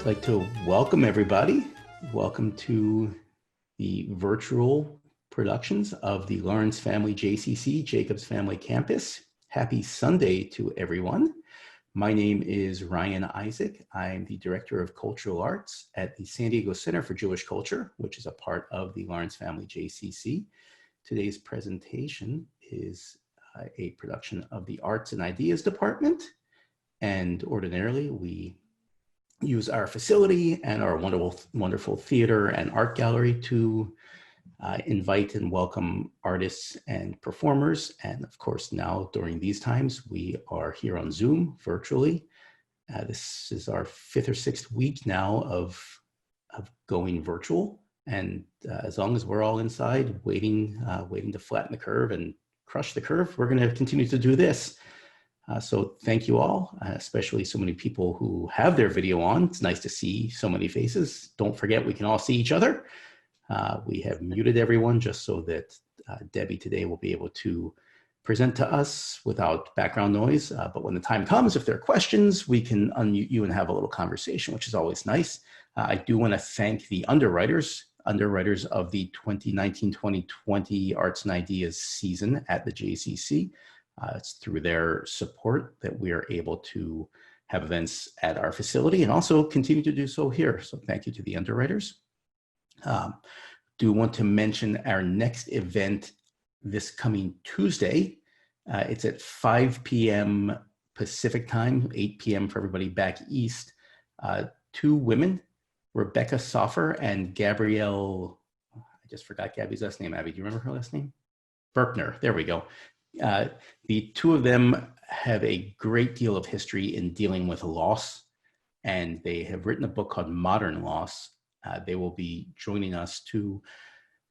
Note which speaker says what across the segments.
Speaker 1: like to welcome everybody. Welcome to the virtual productions of the Lawrence Family JCC, Jacobs Family Campus. Happy Sunday to everyone. My name is Ryan Isaac. I'm the Director of Cultural Arts at the San Diego Center for Jewish Culture, which is a part of the Lawrence Family JCC. Today's presentation is a production of the Arts and Ideas Department. And ordinarily, we use our facility and our wonderful theater and art gallery to invite and welcome artists and performers. And of course, now during these times, we are here on Zoom virtually. This is our 5th or 6th week now of going virtual. And as long as we're all inside waiting to flatten the curve and crush the curve, we're going to continue to do this. So thank you all, especially so many people who have their video on. It's nice to see so many faces. Don't forget, we can all see each other. We have muted everyone just so that Debbie today will be able to present to us without background noise. But when the time comes, if there are questions, we can unmute you and have a little conversation, which is always nice. I do want to thank the underwriters of the 2019-2020 Arts and Ideas season at the JCC. It's through their support that we are able to have events at our facility and also continue to do so here. So thank you to the underwriters. Do want to mention our next event this coming Tuesday. It's at 5 p.m. Pacific time, 8 p.m. for everybody back east. Two women, Rebecca Soffer and Gabrielle, I just forgot Gabby's last name. Abby, do you remember her last name? Berkner, there we go. The two of them have a great deal of history in dealing with loss, and they have written a book called Modern Loss. They will be joining us to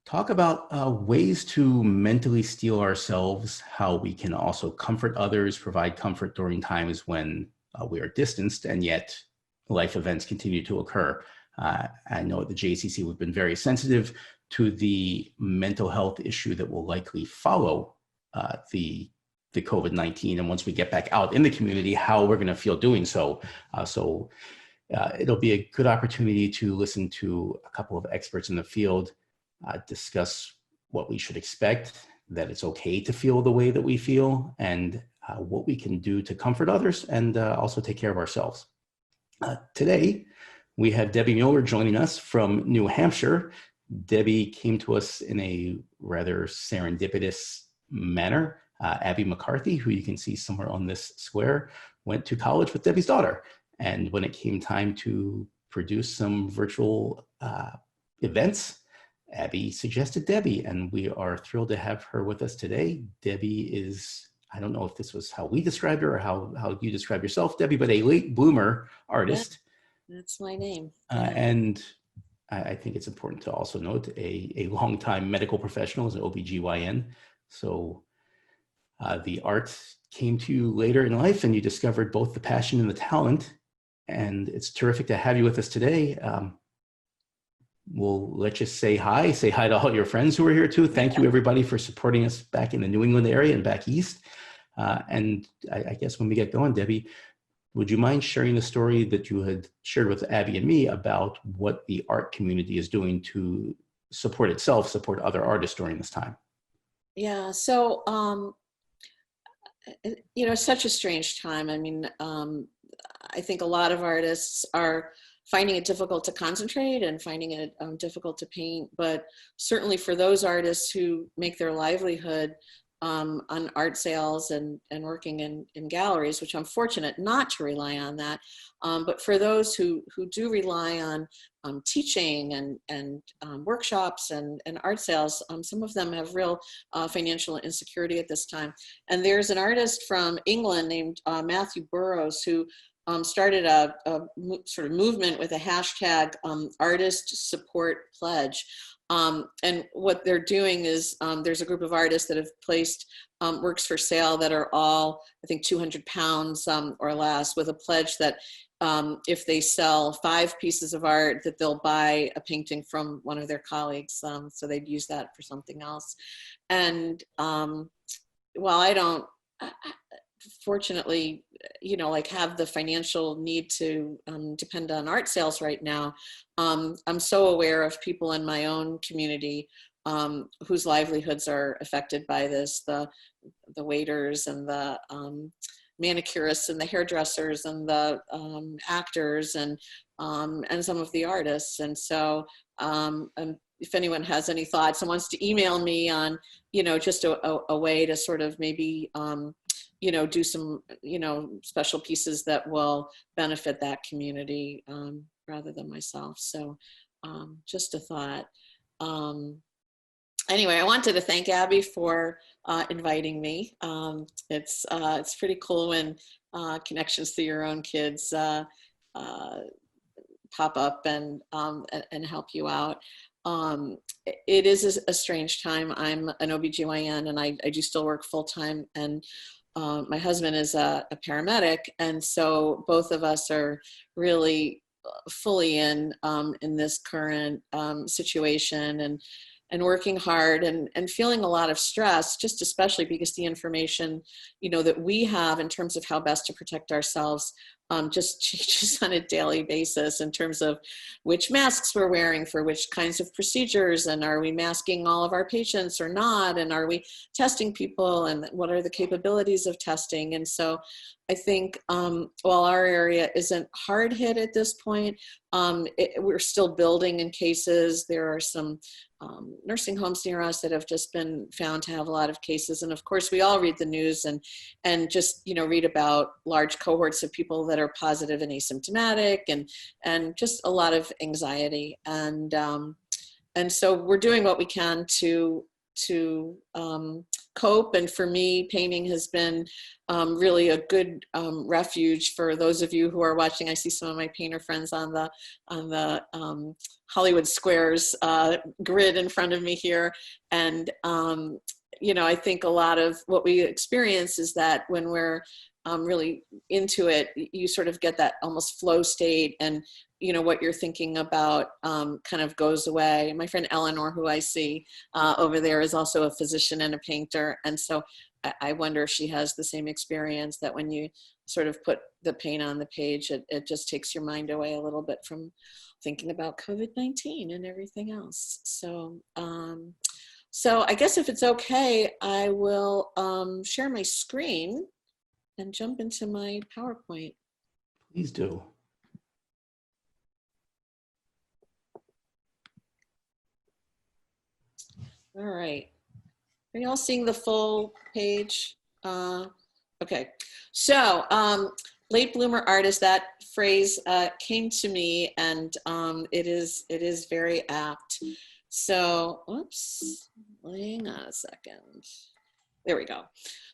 Speaker 1: talk about ways to mentally steel ourselves, how we can also comfort others, provide comfort during times when we are distanced, and yet life events continue to occur. I know at the JCC we've been very sensitive to the mental health issue that will likely follow the COVID-19, and once we get back out in the community, how we're going to feel doing so. It'll be a good opportunity to listen to a couple of experts in the field discuss what we should expect, that it's okay to feel the way that we feel, and what we can do to comfort others and also take care of ourselves. Today, we have Debbie Mueller joining us from New Hampshire. Debbie came to us in a rather serendipitous manner. Abby McCarthy, who you can see somewhere on this square, went to college with Debbie's daughter. And when it came time to produce some virtual events, Abby suggested Debbie, and we are thrilled to have her with us today. Debbie is, I don't know if this was how we described her or how you describe yourself, Debbie, but a late bloomer artist.
Speaker 2: Yeah, that's my name.
Speaker 1: And I think it's important to also note a longtime medical professional as an OBGYN. So the art came to you later in life and you discovered both the passion and the talent. And it's terrific to have you with us today. We'll let you say hi to all your friends who are here too. Thank you everybody for supporting us back in the New England area and back east. And I guess when we get going, Debbie, would you mind sharing the story that you had shared with Abby and me about what the art community is doing to support itself, support other artists during this time?
Speaker 2: Yeah, so, you know, it's such a strange time. I mean, I think a lot of artists are finding it difficult to concentrate and finding it difficult to paint, but certainly for those artists who make their livelihood on art sales and working in galleries, which I'm fortunate not to rely on that, but for those who do rely on teaching and workshops and art sales, some of them have real financial insecurity at this time. And there's an artist from England named Matthew Burrows who started a sort of movement with a hashtag artist support pledge. And what they're doing is there's a group of artists that have placed works for sale that are all, I think, 200 pounds or less, with a pledge that if they sell 5 pieces of art, that they'll buy a painting from one of their colleagues. So they'd use that for something else. And while I don't, fortunately, like have the financial need to depend on art sales right now. I'm so aware of people in my own community whose livelihoods are affected by this, the waiters and the manicurists and the hairdressers and the actors and some of the artists. And so if anyone has any thoughts and wants to email me on, just a way to sort of maybe, do some, special pieces that will benefit that community rather than myself. So just a thought. Anyway, I wanted to thank Abby for inviting me. It's pretty cool when connections to your own kids pop up and help you out. It is a strange time. I'm an OBGYN and I do still work full time, and my husband is a paramedic, and so both of us are really fully in this current situation and working hard and feeling a lot of stress, just especially because the information, that we have in terms of how best to protect ourselves just changes on a daily basis in terms of which masks we're wearing for which kinds of procedures, and are we masking all of our patients or not, and are we testing people, and what are the capabilities of testing. And so I think while our area isn't hard hit at this point, we're still building in cases. There are some nursing homes near us that have just been found to have a lot of cases. And of course, we all read the news and just, read about large cohorts of people that are positive and asymptomatic, and just a lot of anxiety. And so we're doing what we can to cope. And for me, painting has been really a good refuge for those of you who are watching. I see some of my painter friends on the Hollywood Squares grid in front of me here. And, I think a lot of what we experience is that when we're really into it, you sort of get that almost flow state, and what you're thinking about kind of goes away. My friend Eleanor, who I see over there, is also a physician and a painter. And so I wonder if she has the same experience, that when you sort of put the paint on the page, it just takes your mind away a little bit from thinking about COVID-19 and everything else. So, so I guess if it's okay, I will share my screen and jump into my PowerPoint.
Speaker 1: Please do.
Speaker 2: All right. Are you all seeing the full page? Okay. So late bloomer artist, that phrase came to me, and it is very apt. So, oops, hang on a second. There we go.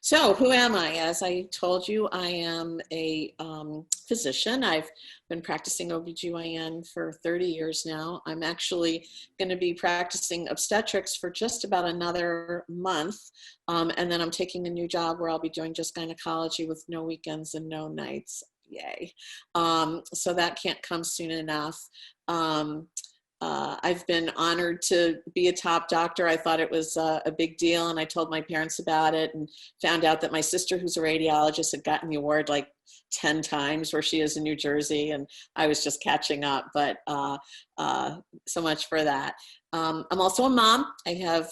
Speaker 2: So who am I? As I told you, I am a physician. I've been practicing OBGYN for 30 years now. I'm actually going to be practicing obstetrics for just about another month. And then I'm taking a new job where I'll be doing just gynecology with no weekends and no nights. Yay. So that can't come soon enough. I've been honored to be a top doctor. I thought it was a big deal, and I told my parents about it, and found out that my sister, who's a radiologist, had gotten the award like 10 times where she is in New Jersey, and I was just catching up, but so much for that. I'm also a mom. I have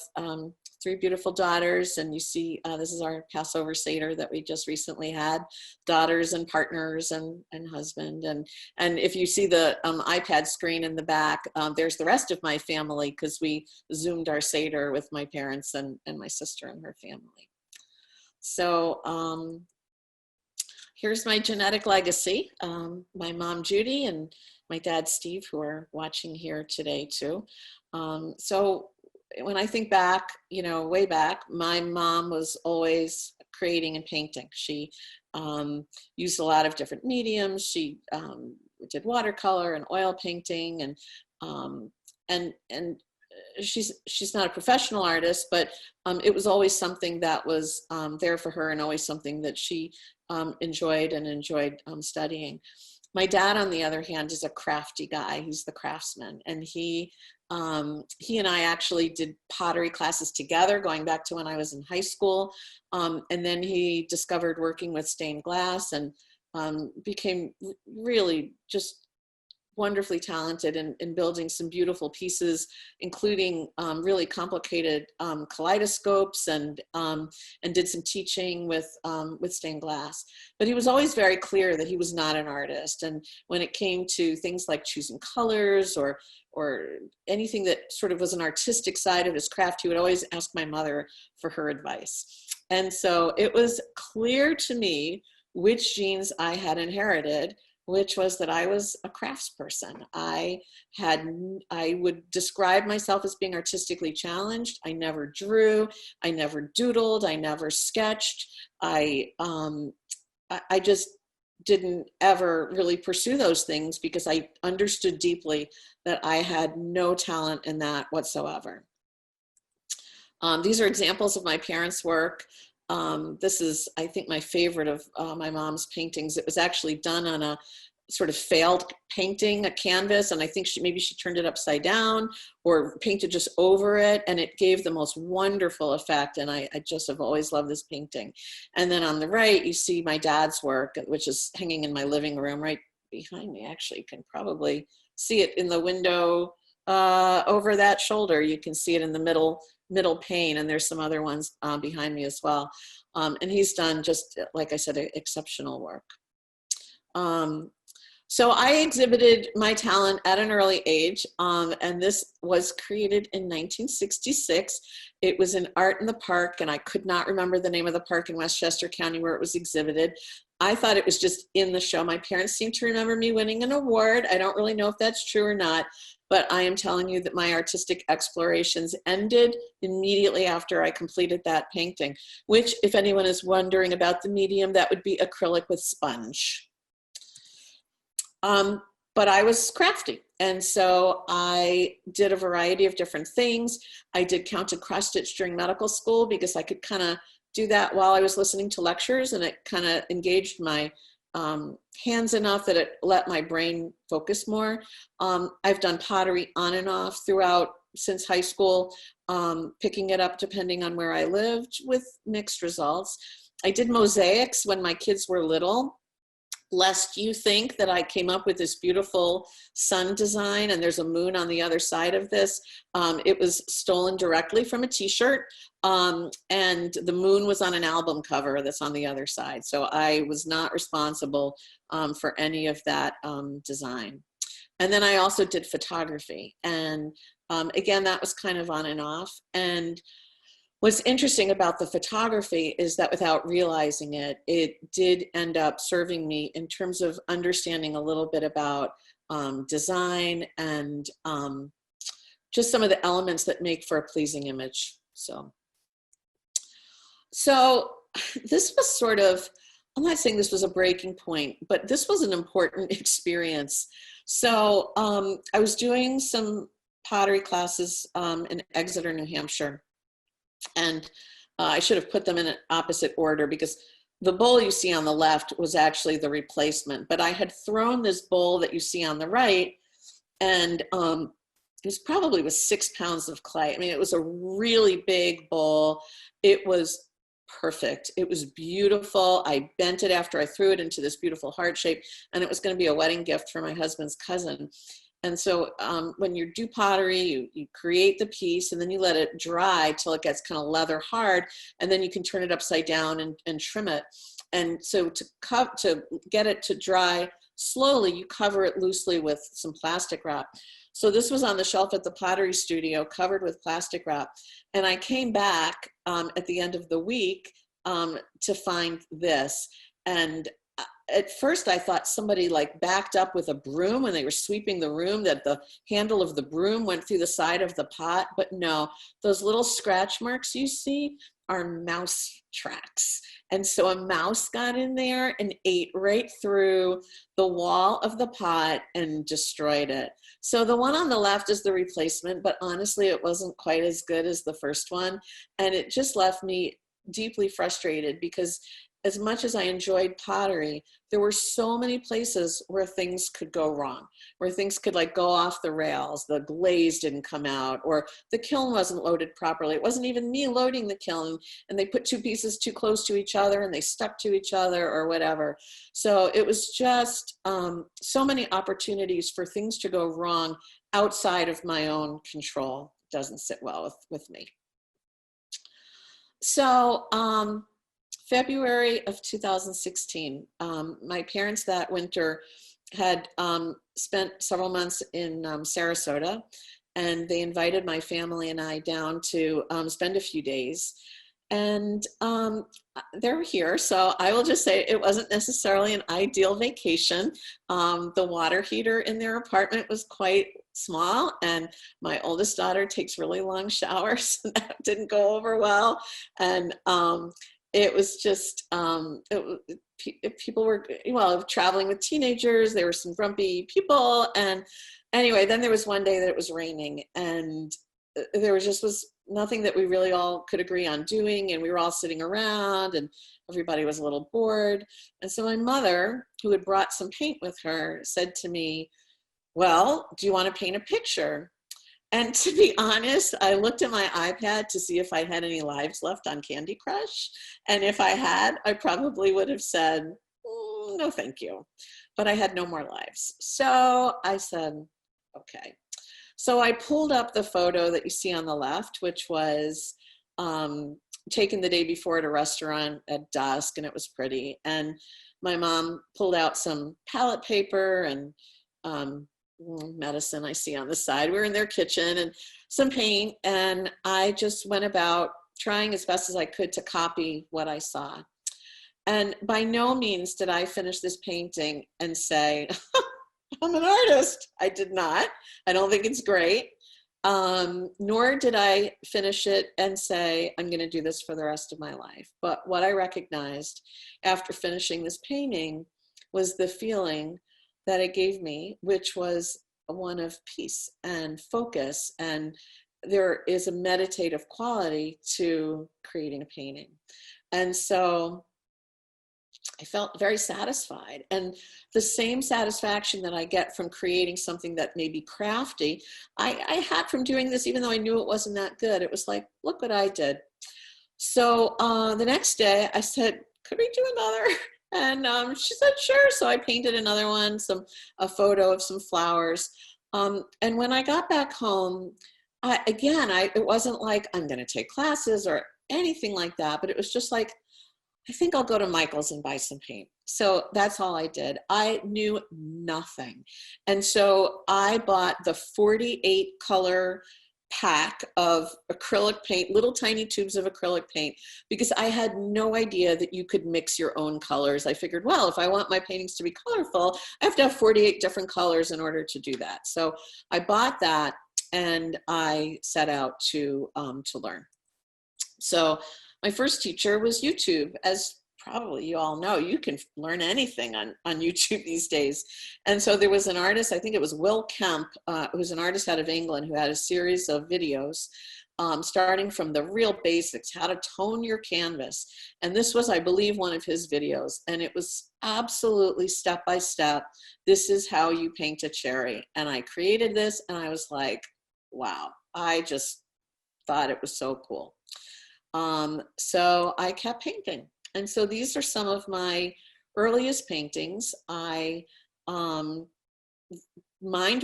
Speaker 2: 3 beautiful daughters, and you see this is our Passover Seder that we just recently had, daughters and partners and husband. And if you see the iPad screen in the back, there's the rest of my family, because we Zoomed our Seder with my parents and my sister and her family. So here's my genetic legacy. My mom, Judy, and my dad, Steve, who are watching here today too. So when I think back, way back, my mom was always creating and painting. She used a lot of different mediums. She did watercolor and oil painting, and she's not a professional artist, but it was always something that was there for her, and always something that she enjoyed studying. My dad, on the other hand, is a crafty guy. He's the craftsman. And he and I actually did pottery classes together, going back to when I was in high school. And then he discovered working with stained glass and became really just wonderfully talented in building some beautiful pieces, including really complicated kaleidoscopes, and did some teaching with stained glass. But he was always very clear that he was not an artist. And when it came to things like choosing colors or anything that sort of was an artistic side of his craft, he would always ask my mother for her advice. And so it was clear to me which genes I had inherited, which was that I was a craftsperson. I would describe myself as being artistically challenged. I never drew, I never doodled, I never sketched. I just didn't ever really pursue those things because I understood deeply that I had no talent in that whatsoever. These are examples of my parents' work. This is, I think, my favorite of my mom's paintings. It was actually done on a sort of failed painting, a canvas, and I think maybe she turned it upside down or painted just over it, and it gave the most wonderful effect, and I just have always loved this painting. And then on the right, you see my dad's work, which is hanging in my living room right behind me. Actually, you can probably see it in the window over that shoulder. You can see it in the middle pane, and there's some other ones behind me as well. And he's done, just like I said, exceptional work. So I exhibited my talent at an early age, and this was created in 1966. It was in Art in the Park, and I could not remember the name of the park in Westchester County where it was exhibited. I thought it was just in the show. My parents seem to remember me winning an award. I don't really know if that's true or not, but I am telling you that my artistic explorations ended immediately after I completed that painting, which, if anyone is wondering about the medium, that would be acrylic with sponge. But I was crafty. And so I did a variety of different things. I did counted cross stitch during medical school because I could kind of do that while I was listening to lectures, and it kind of engaged my hands enough that it let my brain focus more. I've done pottery on and off throughout since high school, picking it up depending on where I lived with mixed results. I did mosaics when my kids were little. Lest you think that I came up with this beautiful sun design and there's a moon on the other side of this. It was stolen directly from a t-shirt, and the moon was on an album cover that's on the other side. So I was not responsible for any of that design. And then I also did photography. And again, that was kind of on and off. And what's interesting about the photography is that without realizing it, it did end up serving me in terms of understanding a little bit about design and just some of the elements that make for a pleasing image. So this was sort of, I'm not saying this was a breaking point, but this was an important experience. So I was doing some pottery classes in Exeter, New Hampshire. And I should have put them in an opposite order because the bowl you see on the left was actually the replacement. But I had thrown this bowl that you see on the right, and it was probably with 6 pounds of clay. I mean, it was a really big bowl. It was perfect. It was beautiful. I bent it after I threw it into this beautiful heart shape, and it was going to be a wedding gift for my husband's cousin. And so when you do pottery, you create the piece and then you let it dry till it gets kind of leather hard, and then you can turn it upside down and trim it. And so to get it to dry slowly, you cover it loosely with some plastic wrap. So this was on the shelf at the pottery studio, covered with plastic wrap. And I came back at the end of the week to find this. And at first I thought somebody like backed up with a broom when they were sweeping the room, that the handle of the broom went through the side of the pot, but no, those little scratch marks you see are mouse tracks. And so a mouse got in there and ate right through the wall of the pot and destroyed it. So the one on the left is the replacement, but honestly, it wasn't quite as good as the first one. And it just left me deeply frustrated because as much as I enjoyed pottery, there were so many places where things could go wrong, where things could like go off the rails. The glaze didn't come out, or the kiln wasn't loaded properly. It wasn't even me loading the kiln, and they put two pieces too close to each other and they stuck to each other or whatever. So it was just so many opportunities for things to go wrong outside of my own control. Doesn't sit well with me. So February of 2016, my parents that winter had spent several months in Sarasota, and they invited my family and I down to spend a few days. And they're here, so I will just say it wasn't necessarily an ideal vacation. The water heater in their apartment was quite small, and my oldest daughter takes really long showers, so that didn't go over well. And it was just, people were, well, traveling with teenagers, there were some grumpy people, and anyway, then there was one day that it was raining, and there was nothing that we really all could agree on doing, and we were all sitting around, and everybody was a little bored. And so my mother, who had brought some paint with her, said to me, well, do you want to paint a picture? And to be honest, I looked at my iPad to see if I had any lives left on Candy Crush. And if I had, I probably would have said, no, thank you. But I had no more lives. So I said, okay. So I pulled up the photo that you see on the left, which was taken the day before at a restaurant at dusk, and it was pretty. And my mom pulled out some palette paper and medicine I see on the side. We were in their kitchen, and some paint, and I just went about trying as best as I could to copy what I saw. And by no means did I finish this painting and say, I'm an artist. I did not. I don't think it's great. Nor did I finish it and say, I'm going to do this for the rest of my life. But what I recognized after finishing this painting was the feeling that it gave me, which was one of peace and focus. And there is a meditative quality to creating a painting. And so I felt very satisfied, and the same satisfaction that I get from creating something that may be crafty, I had from doing this, even though I knew it wasn't that good. It was like, look what I did. So the next day I said, could we do another? And she said, sure. So I painted another one, a photo of some flowers. And when I got back home, it wasn't like I'm going to take classes or anything like that, but it was just like, I think I'll go to Michael's and buy some paint. So that's all I did. I knew nothing. And so I bought the 48 color pack of acrylic paint, little tiny tubes of acrylic paint, because I had no idea that you could mix your own colors. I figured, well, if I want my paintings to be colorful, I have to have 48 different colors in order to do that. So I bought that, and I set out to learn. So my first teacher was YouTube. As probably you all know, you can learn anything on YouTube these days. And so there was an artist, I think it was Will Kemp, who's an artist out of England, who had a series of videos starting from the real basics, how to tone your canvas. And this was, I believe, one of his videos. And it was absolutely step by step. This is how you paint a cherry. And I created this, and I was like, wow, I just thought it was so cool. So I kept painting. And so these are some of my earliest paintings. I mined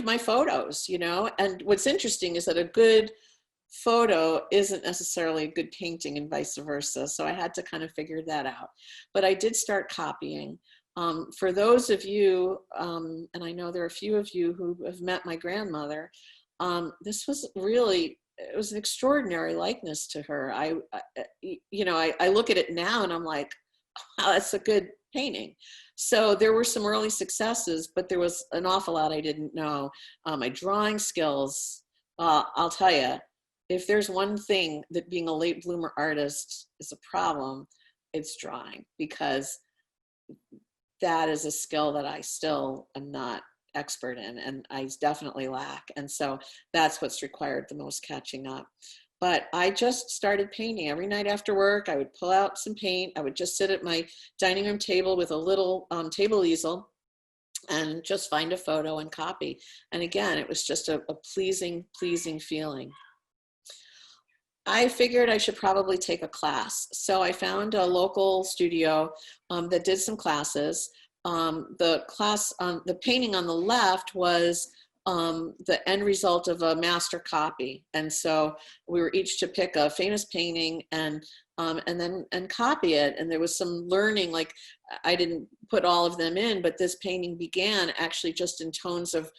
Speaker 2: my photos, and what's interesting is that a good photo isn't necessarily a good painting and vice versa. So I had to kind of figure that out. But I did start copying. For those of you, and I know there are a few of you who have met my grandmother, this was really, it was an extraordinary likeness to her. I look at it now and I'm like, wow, that's a good painting. So there were some early successes, but there was an awful lot I didn't know. My drawing skills, I'll tell you, if there's one thing that being a late bloomer artist is a problem, it's drawing, because that is a skill that I still am not expert in, and I definitely lack. And so that's what's required the most catching up. but I just started painting. Every night after work, I would pull out some paint. I would just sit at my dining room table with a little table easel and just find a photo and copy. And again, it was just a pleasing feeling. I figured I should probably take a class. So I found a local studio that did some classes. The painting on the left was the end result of a master copy. And so we were each to pick a famous painting and then copy it. And there was some learning, like I didn't put all of them in, but this painting began actually just in tones of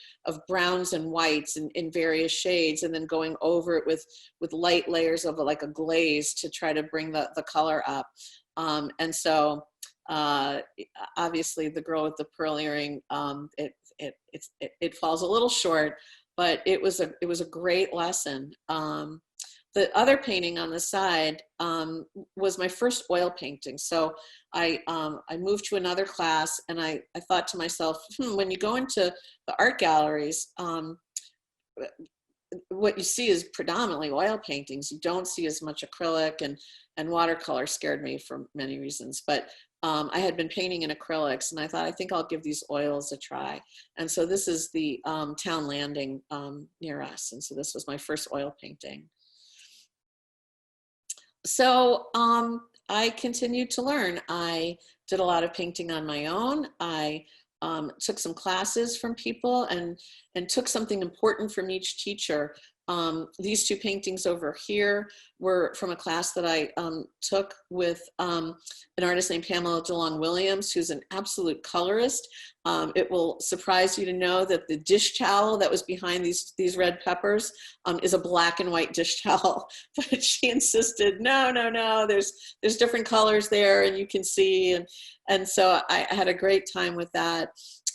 Speaker 2: browns and whites in various shades, and then going over it with light layers of like a glaze to try to bring the color up. And so obviously the girl with the pearl earring, it falls a little short, but it was a great lesson. The other painting on the side was my first oil painting. So I moved to another class, and I thought to myself, when you go into the art galleries, what you see is predominantly oil paintings. You don't see as much acrylic, and watercolor scared me for many reasons. But I had been painting in acrylics, and I thought, I think I'll give these oils a try. And so this is the town landing near us. And so this was my first oil painting. So I continued to learn. I did a lot of painting on my own. I took some classes from people and took something important from each teacher. These two paintings over here were from a class that I took with an artist named Pamela DeLong-Williams, who's an absolute colorist. It will surprise you to know that the dish towel that was behind these red peppers is a black and white dish towel. But she insisted, no, there's different colors there, and you can see. And so I had a great time with that.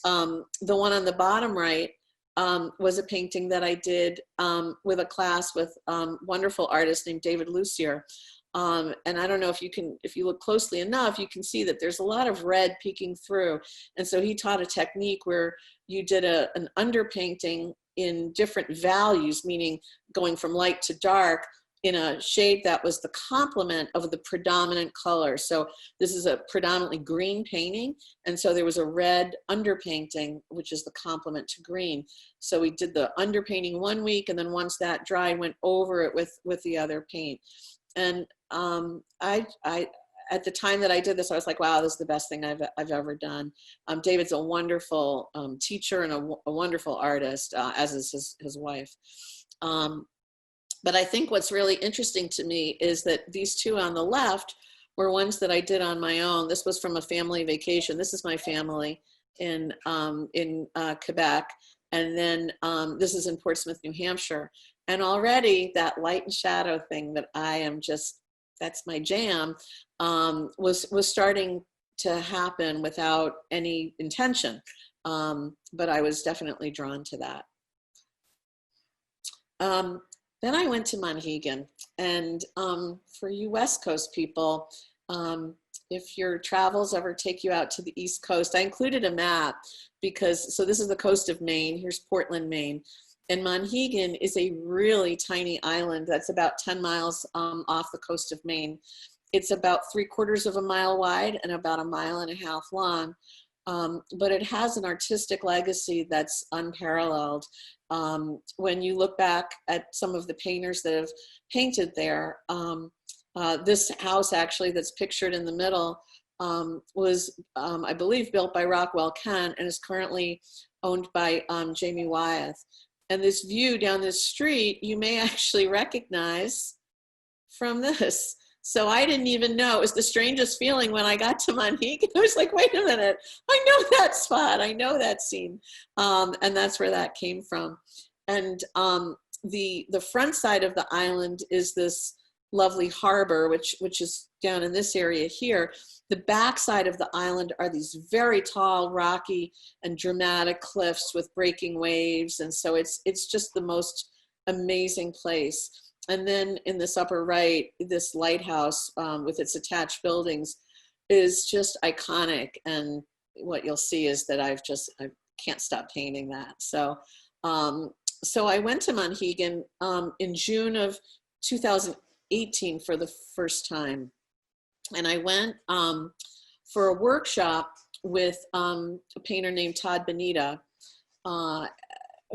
Speaker 2: The one on the bottom right was a painting that I did with a class with wonderful artist named David Lucier. And I don't know if you look closely enough, you can see that there's a lot of red peeking through. And so he taught a technique where you did an underpainting in different values, meaning going from light to dark, in a shade that was the complement of the predominant color. So this is a predominantly green painting. And so there was a red underpainting, which is the complement to green. So we did the underpainting one week, and then once that dried, went over it with the other paint. And at the time that I did this, I was like, wow, this is the best thing I've ever done. David's a wonderful teacher and a wonderful artist, as is his wife. But I think what's really interesting to me is that these two on the left were ones that I did on my own. This was from a family vacation. This is my family in Quebec. And then this is in Portsmouth, New Hampshire. And already that light and shadow thing that that's my jam, was starting to happen without any intention. But I was definitely drawn to that. Then I went to Monhegan, and for you West Coast people, if your travels ever take you out to the East Coast, I included a map so this is the coast of Maine. Here's Portland, Maine. And Monhegan is a really tiny island that's about 10 miles off the coast of Maine. It's about 3/4 of a mile wide and about 1.5 miles long. But it has an artistic legacy that's unparalleled. When you look back at some of the painters that have painted there, this house actually that's pictured in the middle was, I believe, built by Rockwell Kent and is currently owned by Jamie Wyeth. And this view down this street, you may actually recognize from this. So I didn't even know. It was the strangest feeling when I got to Monhegan. I was like, wait a minute, I know that spot, I know that scene. And that's where that came from. And the front side of the island is this lovely harbor, which is down in this area here. The back side of the island are these very tall, rocky, and dramatic cliffs with breaking waves. And so it's just the most amazing place. And then in this upper right, this lighthouse with its attached buildings is just iconic. And what you'll see is that I can't stop painting that. So I went to Monhegan in June of 2018 for the first time. And I went for a workshop with a painter named Todd Benita,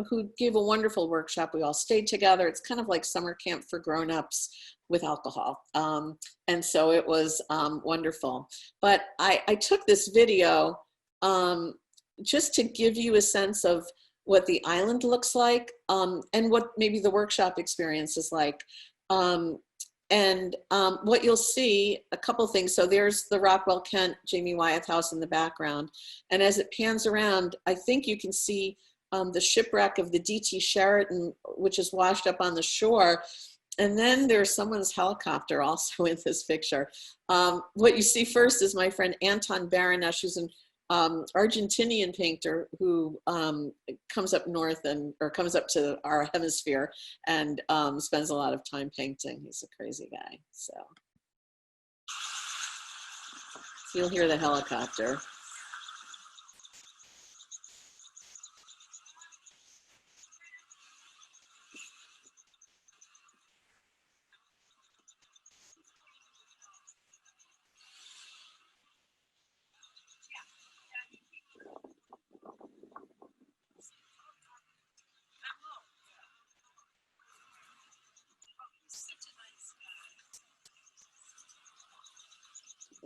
Speaker 2: who gave a wonderful workshop. We all stayed together. It's kind of like summer camp for grown-ups with alcohol. And so it was wonderful. But I took this video just to give you a sense of what the island looks like, and what maybe the workshop experience is like. What you'll see, a couple things. So there's the Rockwell Kent Jamie Wyeth house in the background. And as it pans around, I think you can see the shipwreck of the DT Sheraton, which is washed up on the shore. And then there's someone's helicopter also in this picture. What you see first is my friend Anton Baranesh, who's an Argentinian painter who comes up north or comes up to our hemisphere and spends a lot of time painting. He's a crazy guy. So you'll hear the helicopter.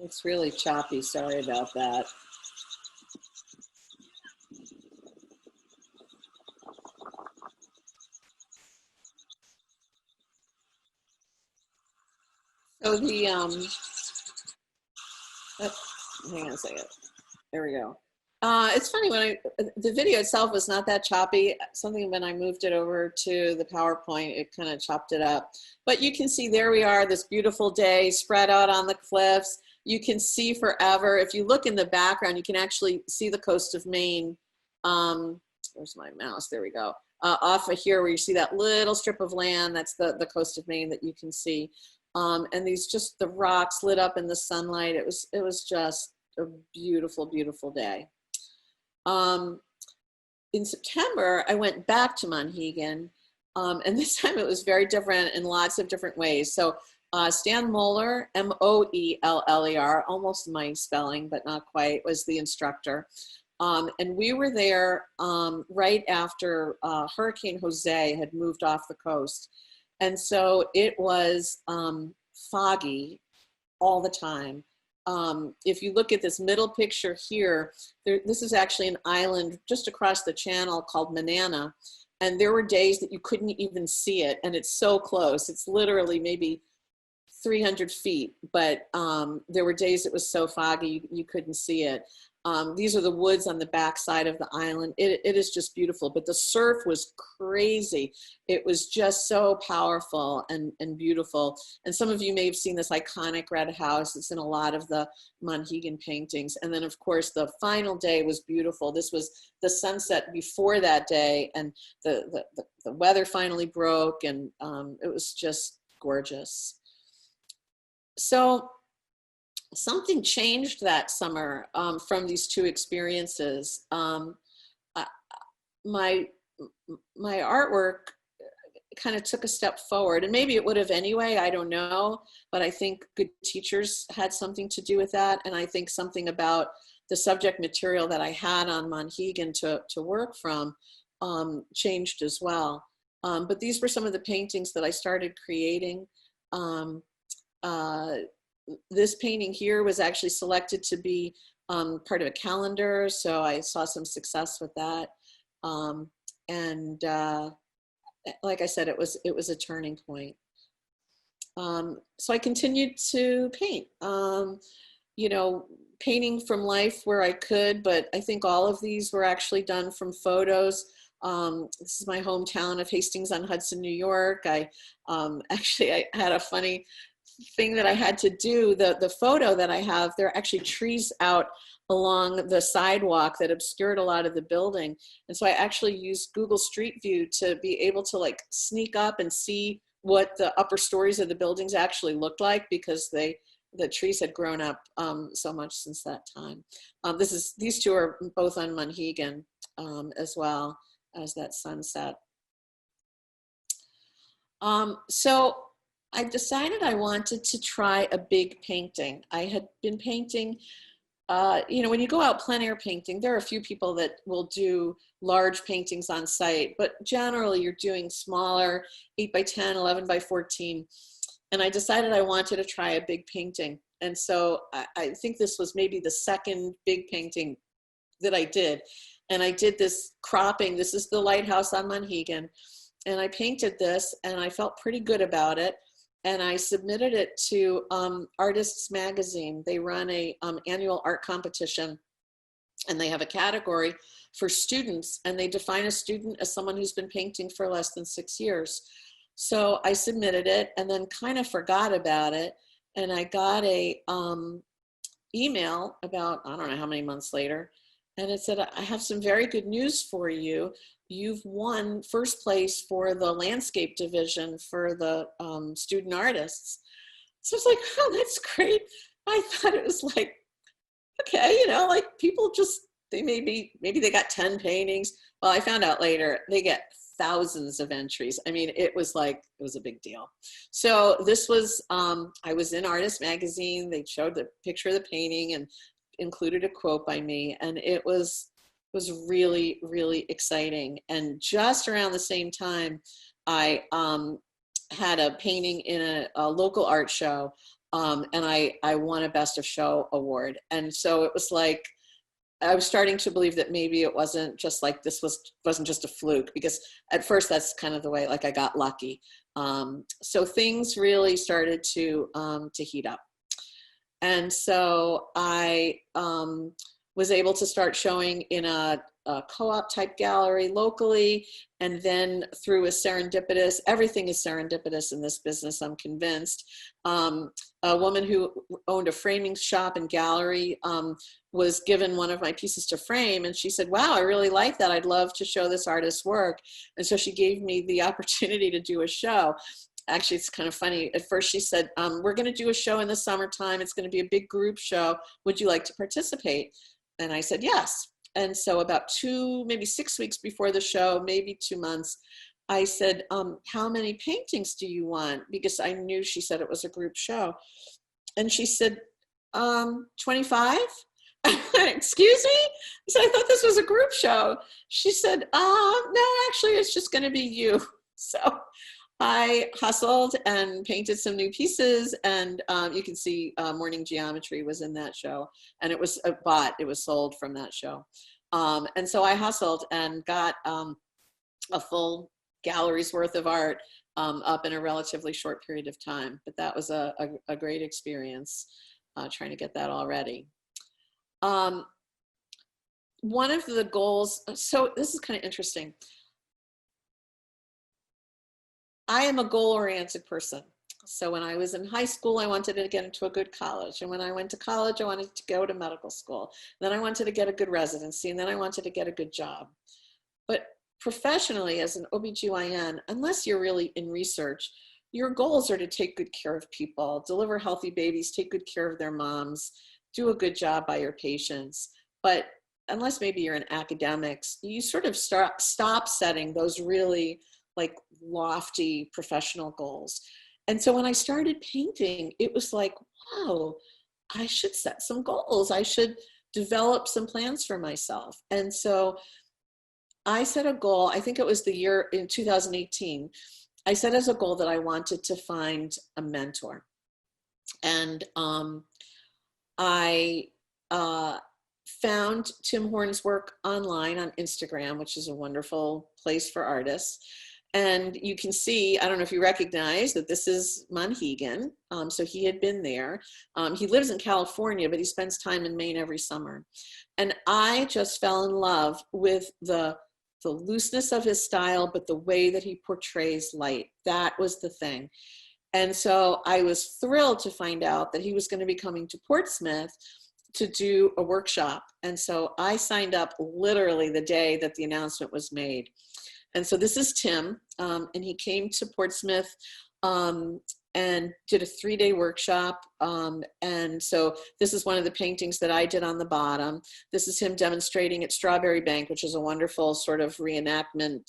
Speaker 2: It's really choppy, sorry about that. So the, hang on a second, there we go. It's funny, the video itself was not that choppy. Something when I moved it over to the PowerPoint, it kind of chopped it up. But you can see there we are, this beautiful day spread out on the cliffs. You can see forever. If you look in the background, you can actually see the coast of Maine. Where's my mouse? There we go. Off of here where you see that little strip of land, that's the coast of Maine that you can see. And these just the rocks lit up in the sunlight. It was just a beautiful, beautiful day. In September, I went back to Monhegan, and this time it was very different in lots of different ways. So Stan Mueller, M-O-E-L-L-E-R, almost my spelling, but not quite, was the instructor. And we were there right after Hurricane Jose had moved off the coast. And so it was foggy all the time. If you look at this middle picture here, this is actually an island just across the channel called Manana. And there were days that you couldn't even see it. And it's so close. It's literally maybe 300 feet. But there were days it was so foggy, you couldn't see it. These are the woods on the back side of the island. It is just beautiful, but the surf was crazy. It was just so powerful and beautiful. And some of you may have seen this iconic red house. It's in a lot of the Monhegan paintings. And then of course, the final day was beautiful. This was the sunset before that day, and the weather finally broke, and it was just gorgeous. So something changed that summer from these two experiences. My artwork kind of took a step forward, and maybe it would have anyway, I don't know, but I think good teachers had something to do with that. And I think something about the subject material that I had on Monhegan to work from changed as well. But these were some of the paintings that I started creating. This painting here was actually selected to be part of a calendar, so I saw some success with that. Like I said, it was a turning point. So I continued to paint, you know, painting from life where I could, but I think all of these were actually done from photos. This is my hometown of Hastings-on-Hudson, New York. Actually, I had a funny thing that I had to do. The photo that I have, there are actually trees out along the sidewalk that obscured a lot of the building. And so I actually used Google Street View to be able to like sneak up and see what the upper stories of the buildings actually looked like, because the trees had grown up so much since that time. These two are both on Monhegan as well as that sunset. So I decided I wanted to try a big painting. I had been painting, when you go out plein air painting, there are a few people that will do large paintings on site, but generally you're doing smaller, 8 by 10, 11 by 14. And I decided I wanted to try a big painting. And so I think this was maybe the second big painting that I did. And I did this cropping. This is the lighthouse on Monhegan. And I painted this and I felt pretty good about it. And I submitted it to Artists Magazine. They run a annual art competition, and they have a category for students, and they define a student as someone who's been painting for less than 6 years. So I submitted it and then kind of forgot about it. And I got a email about, I don't know how many months later, and it said, I have some very good news for you. You've won first place for the landscape division for the student artists. So I was like, oh, that's great. I thought it was like, okay, like people just, maybe they got 10 paintings. Well, I found out later they get thousands of entries. I mean, it was a big deal. So this was, I was in Artist Magazine. They showed the picture of the painting and included a quote by me. And it was really, really exciting. And just around the same time, I had a painting in a local art show, and I won a Best of Show award. And so it was like, I was starting to believe that maybe it wasn't just like wasn't just a fluke, because at first that's kind of the way, like I got lucky. So things really started to heat up. And so I was able to start showing in a co-op type gallery locally, and then through a serendipitous, everything is serendipitous in this business, I'm convinced. A woman who owned a framing shop and gallery was given one of my pieces to frame, and she said, wow, I really like that. I'd love to show this artist's work. And so she gave me the opportunity to do a show. Actually, it's kind of funny. At first she said, we're going to do a show in the summertime. It's going to be a big group show. Would you like to participate? And I said, yes. And so about maybe 6 weeks before the show, maybe 2 months, I said, how many paintings do you want? Because I knew she said it was a group show. And she said, 25? Excuse me? I said, I thought this was a group show. She said, no, actually, it's just going to be you. So I hustled and painted some new pieces, and you can see Morning Geometry was in that show, and it was it was sold from that show. And so I hustled and got a full gallery's worth of art up in a relatively short period of time. But that was a great experience trying to get that all ready. One of the goals, so this is kind of interesting. I am a goal-oriented person. So when I was in high school, I wanted to get into a good college. And when I went to college, I wanted to go to medical school. Then I wanted to get a good residency. And then I wanted to get a good job. But professionally, as an OBGYN, unless you're really in research, your goals are to take good care of people, deliver healthy babies, take good care of their moms, do a good job by your patients. But unless maybe you're in academics, you sort of stop setting those really like lofty professional goals. And so when I started painting, it was like, wow, I should set some goals. I should develop some plans for myself. And so I set a goal, I think it was the year in 2018, I set as a goal that I wanted to find a mentor. And I found Tim Horn's work online on Instagram, which is a wonderful place for artists. And you can see, I don't know if you recognize that this is Monhegan. So he had been there. He lives in California, but he spends time in Maine every summer. And I just fell in love with the looseness of his style, but the way that he portrays light. That was the thing. And so I was thrilled to find out that he was going to be coming to Portsmouth to do a workshop. And so I signed up literally the day that the announcement was made. And so this is Tim, and he came to Portsmouth and did a 3-day workshop. And so this is one of the paintings that I did on the bottom. This is him demonstrating at Strawberry Bank, which is a wonderful sort of reenactment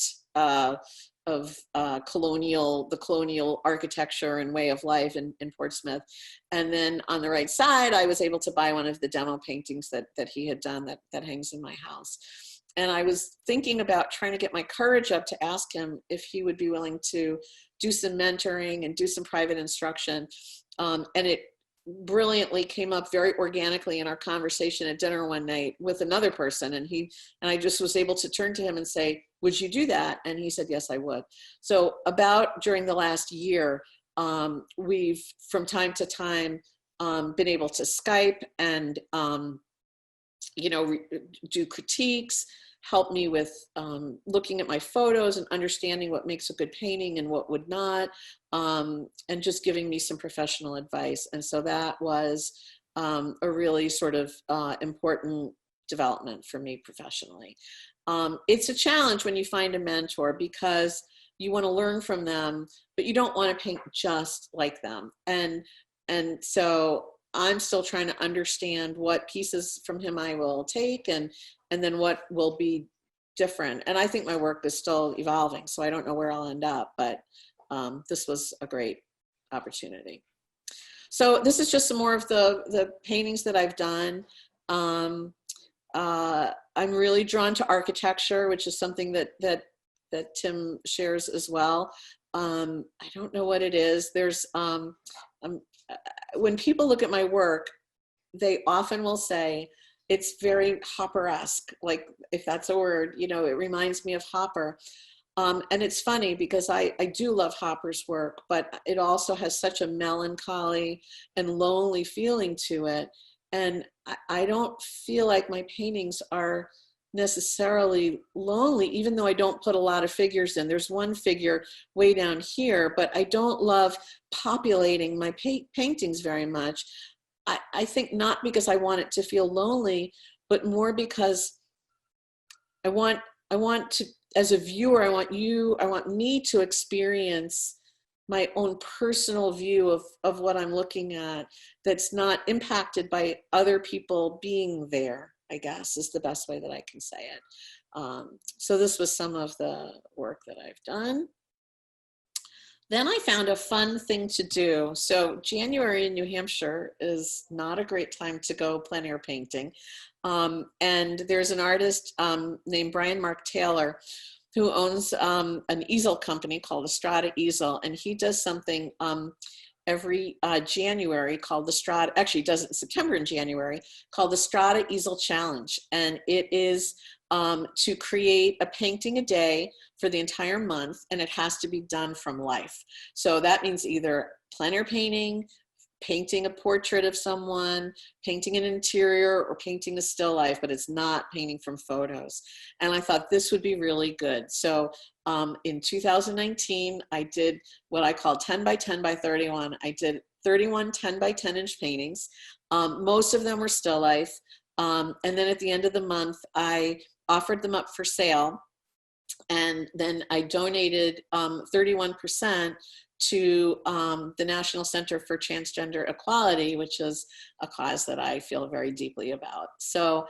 Speaker 2: the colonial architecture and way of life in Portsmouth. And then on the right side, I was able to buy one of the demo paintings that he had done that hangs in my house. And I was thinking about trying to get my courage up to ask him if he would be willing to do some mentoring and do some private instruction. And it brilliantly came up very organically in our conversation at dinner one night with another person. And I just was able to turn to him and say, would you do that? And he said, yes, I would. So about during the last year, we've from time to time been able to Skype and, do critiques, help me with looking at my photos and understanding what makes a good painting and what would not, and just giving me some professional advice. And so that was a really sort of important development for me professionally. It's a challenge when you find a mentor because you want to learn from them, but you don't want to paint just like them. And so I'm still trying to understand what pieces from him I will take and then what will be different. And I think my work is still evolving, so I don't know where I'll end up, but this was a great opportunity. So this is just some more of the paintings that I've done. I'm really drawn to architecture, which is something that Tim shares as well. I don't know what it is. There's, when people look at my work, they often will say, it's very Hopper-esque, like if that's a word, it reminds me of Hopper. And it's funny because I do love Hopper's work, but it also has such a melancholy and lonely feeling to it. And I don't feel like my paintings are necessarily lonely, even though I don't put a lot of figures in. There's one figure way down here, but I don't love populating my paintings very much. I think not because I want it to feel lonely, but more because I want to, as a viewer, I want me to experience my own personal view of what I'm looking at that's not impacted by other people being there, I guess is the best way that I can say it. So this was some of the work that I've done. Then I found a fun thing to do. So January in New Hampshire is not a great time to go plein air painting. And there's an artist named Brian Mark Taylor who owns an easel company called Estrada Easel. And he does something every January called the Strada, actually he does it in September and January, called the Strada Easel Challenge. And it is to create a painting a day for the entire month, and it has to be done from life. So that means either plein air painting, painting a portrait of someone, painting an interior, or painting a still life, but it's not painting from photos. And I thought this would be really good. So in 2019, I did what I call 10 by 10 by 31. I did 31 10 by 10 inch paintings. Most of them were still life. And then at the end of the month, I offered them up for sale. And then I donated 31% to the National Center for Transgender Equality, which is a cause that I feel very deeply about. So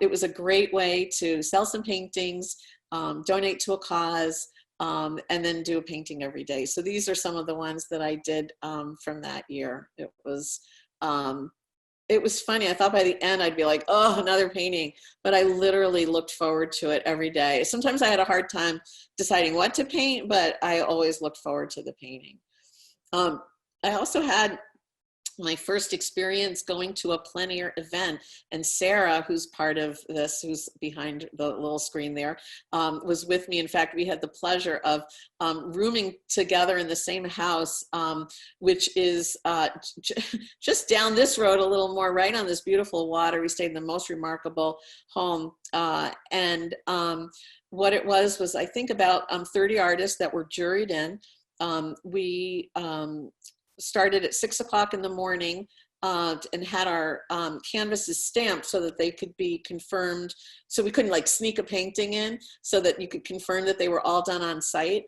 Speaker 2: it was a great way to sell some paintings, donate to a cause, and then do a painting every day. So these are some of the ones that I did from that year. It was funny. I thought by the end I'd be like, oh, another painting. But I literally looked forward to it every day. Sometimes I had a hard time deciding what to paint, but I always looked forward to the painting. I also had my first experience going to a plein air event, and Sarah, who's part of this, who's behind the little screen there, was with me. In fact, we had the pleasure of rooming together in the same house, which is just down this road a little more, right on this beautiful water. We stayed in the most remarkable home. And what it was I think about 30 artists that were juried in. We started at 6 o'clock in the morning and had our canvases stamped so that they could be confirmed. So we couldn't like sneak a painting in, so that you could confirm that they were all done on site.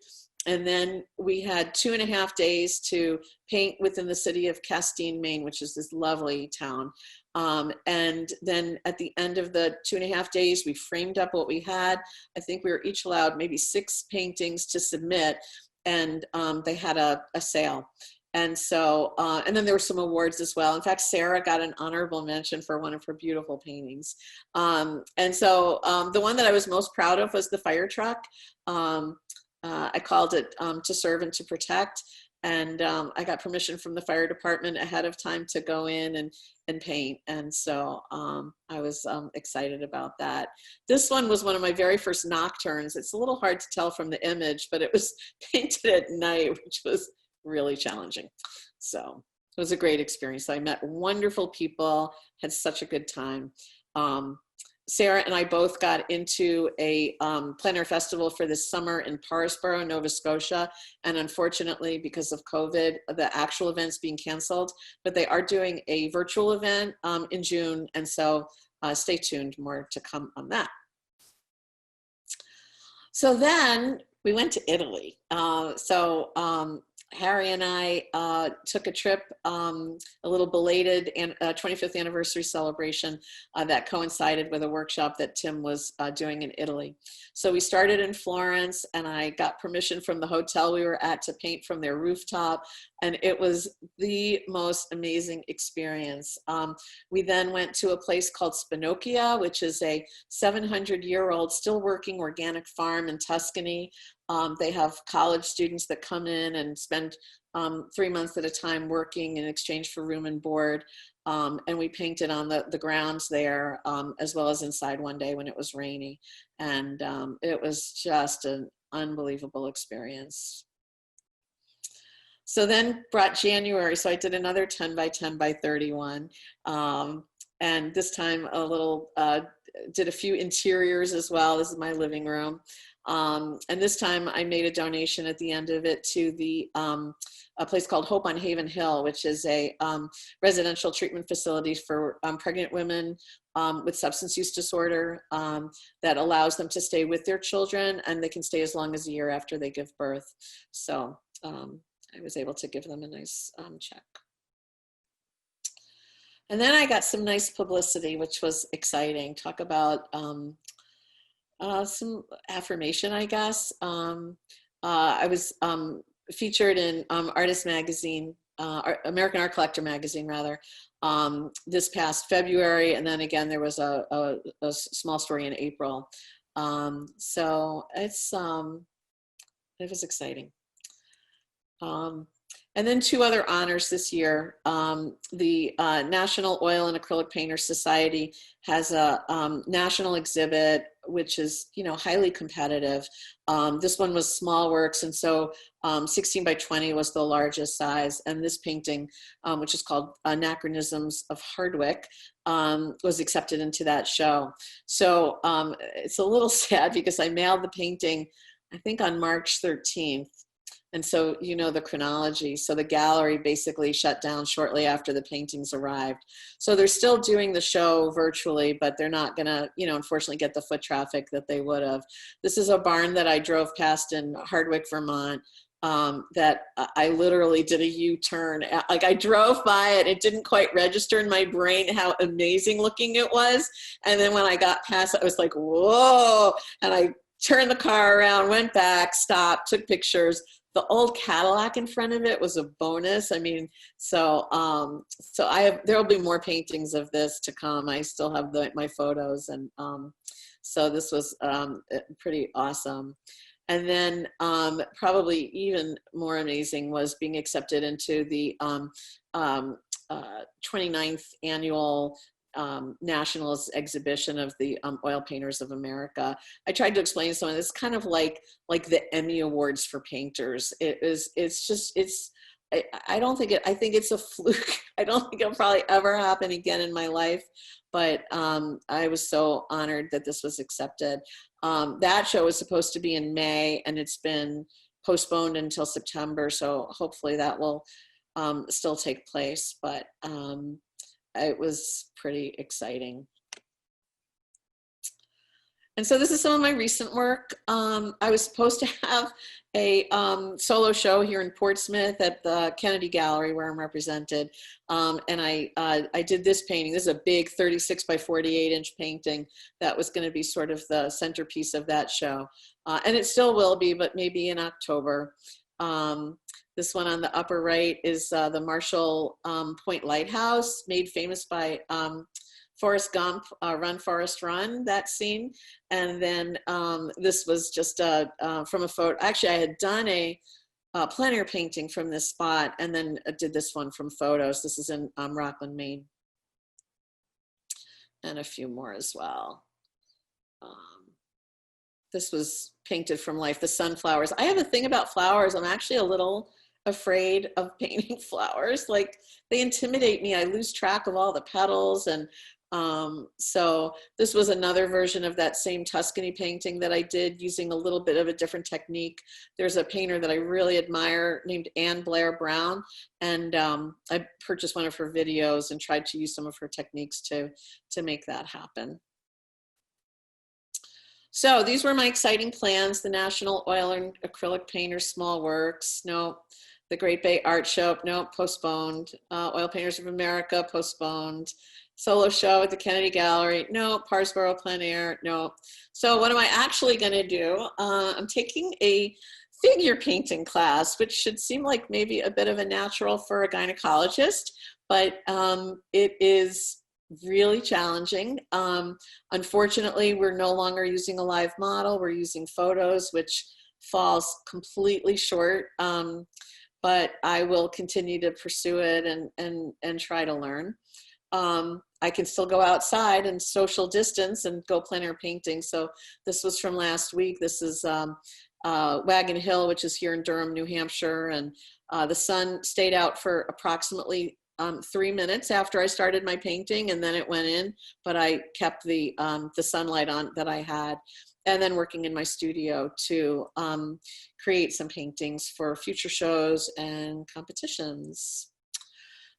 Speaker 2: And then we had 2.5 days to paint within the city of Castine, Maine, which is this lovely town. And then at the end of the 2.5 days, we framed up what we had. I think we were each allowed maybe 6 paintings to submit, and they had a sale. And so, and then there were some awards as well. In fact, Sarah got an honorable mention for one of her beautiful paintings. And so the one that I was most proud of was the fire truck. I called it To Serve and to Protect. And I got permission from the fire department ahead of time to go in and paint. And so I was excited about that. This one was one of my very first nocturnes. It's a little hard to tell from the image, but it was painted at night, which was really challenging. So it was a great experience. I met wonderful people, had such a good time. Sarah and I both got into a plein air festival for this summer in Parisborough, Nova Scotia. And unfortunately, because of COVID, the actual event's being canceled, but they are doing a virtual event in June. And so stay tuned, more to come on that. So then we went to Italy. Harry and I took a trip, a little belated 25th anniversary celebration that coincided with a workshop that Tim was doing in Italy. So we started in Florence, and I got permission from the hotel we were at to paint from their rooftop, and it was the most amazing experience. We then went to a place called Spinocchia, which is a 700-year-old still working organic farm in Tuscany. They have college students that come in and spend 3 months at a time working in exchange for room and board. And we painted on the grounds there, as well as inside one day when it was rainy. And it was just an unbelievable experience. So then brought January. So I did another 10 by 10 by 31. And this time did a few interiors as well. This is my living room. And this time I made a donation at the end of it to a place called Hope on Haven Hill, which is a residential treatment facility for pregnant women with substance use disorder that allows them to stay with their children, and they can stay as long as a year after they give birth. So I was able to give them a nice check. And then I got some nice publicity, which was exciting. Talk about some affirmation, I guess. I was featured in Artist Magazine, American Art Collector Magazine, rather, this past February. And then again, there was a small story in April. So it was exciting. And then 2 other honors this year. The National Oil and Acrylic Painters Society has a national exhibit, which is, highly competitive. This one was small works, and so 16 by 20 was the largest size. And this painting, which is called Anachronisms of Hardwick, was accepted into that show. So it's a little sad because I mailed the painting, I think, on March 13th. And so, the chronology. So the gallery basically shut down shortly after the paintings arrived. So they're still doing the show virtually, but they're not going to, unfortunately get the foot traffic that they would have. This is a barn that I drove past in Hardwick, Vermont, that I literally did a U-turn. Like, I drove by it. It didn't quite register in my brain how amazing looking it was. And then when I got past it, I was like, whoa. And I turned the car around, went back, stopped, took pictures. The old Cadillac in front of it was a bonus. I mean, so there'll be more paintings of this to come. I still have my photos, and so this was pretty awesome. And then probably even more amazing was being accepted into the 29th annual national exhibition of the Oil Painters of America. I tried to explain to someone, it's kind of like the Emmy Awards for painters. I think it's a fluke. I don't think it'll probably ever happen again in my life, but I was so honored that this was accepted. That show was supposed to be in May, and it's been postponed until September, so hopefully that will still take place, but it was pretty exciting. And so this is some of my recent work. I was supposed to have a solo show here in Portsmouth at the Kennedy Gallery where I'm represented. And I did this painting. This is a big 36 by 48 inch painting that was going to be sort of the centerpiece of that show. And it still will be, but maybe in October. This one on the upper right is the Marshall Point Lighthouse, made famous by Forrest Gump, Run, Forrest, Run, that scene. And then this was just from a photo. Actually, I had done a plein air painting from this spot, and then did this one from photos. This is in Rockland, Maine. And a few more as well. This was painted from life, the sunflowers. I have a thing about flowers. I'm actually a little afraid of painting flowers. Like, they intimidate me. I lose track of all the petals. And so this was another version of that same Tuscany painting that I did using a little bit of a different technique. There's a painter that I really admire named Anne Blair Brown. And I purchased one of her videos and tried to use some of her techniques to make that happen. So these were my exciting plans: the National Oil and Acrylic Painters Small Works, no. The Great Bay Art Show, no, postponed. Oil Painters of America, postponed. Solo show at the Kennedy Gallery, no. Parsboro Plein Air, no. So what am I actually gonna do? I'm taking a figure painting class, which should seem like maybe a bit of a natural for a gynecologist, but it is really challenging. Unfortunately, we're no longer using a live model. We're using photos, which falls completely short. But I will continue to pursue it and try to learn. I can still go outside and social distance and go plein air painting. So this was from last week. This is Wagon Hill, which is here in Durham, New Hampshire. And the sun stayed out for approximately 3 minutes after I started my painting, and then it went in, but I kept the sunlight on that I had. And then working in my studio to create some paintings for future shows and competitions.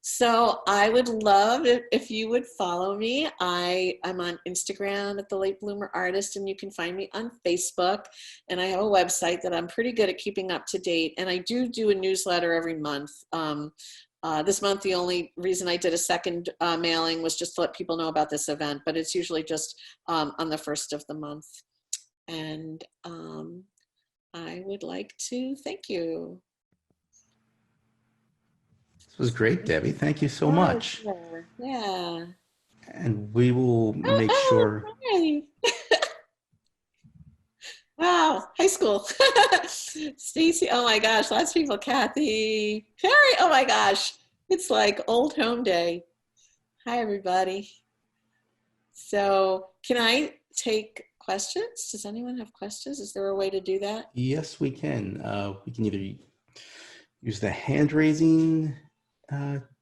Speaker 2: So I would love if you would follow me. I'm on Instagram at The Late Bloomer Artist, and you can find me on Facebook. And I have a website that I'm pretty good at keeping up to date. And I do a newsletter every month. This month, the only reason I did a second mailing was just to let people know about this event, but it's usually just on the first of the month. And I would like to thank you.
Speaker 1: This was great, Debbie. Thank you so much.
Speaker 2: Yeah.
Speaker 1: And we will make sure.
Speaker 2: Hi. Wow, high school. Stacy, oh my gosh, lots of people. Kathy, Carrie, oh my gosh. It's like old home day. Hi, everybody. So can I take questions? Does anyone have questions? Is there a way to do that?
Speaker 1: Yes, we can. We can either use the hand raising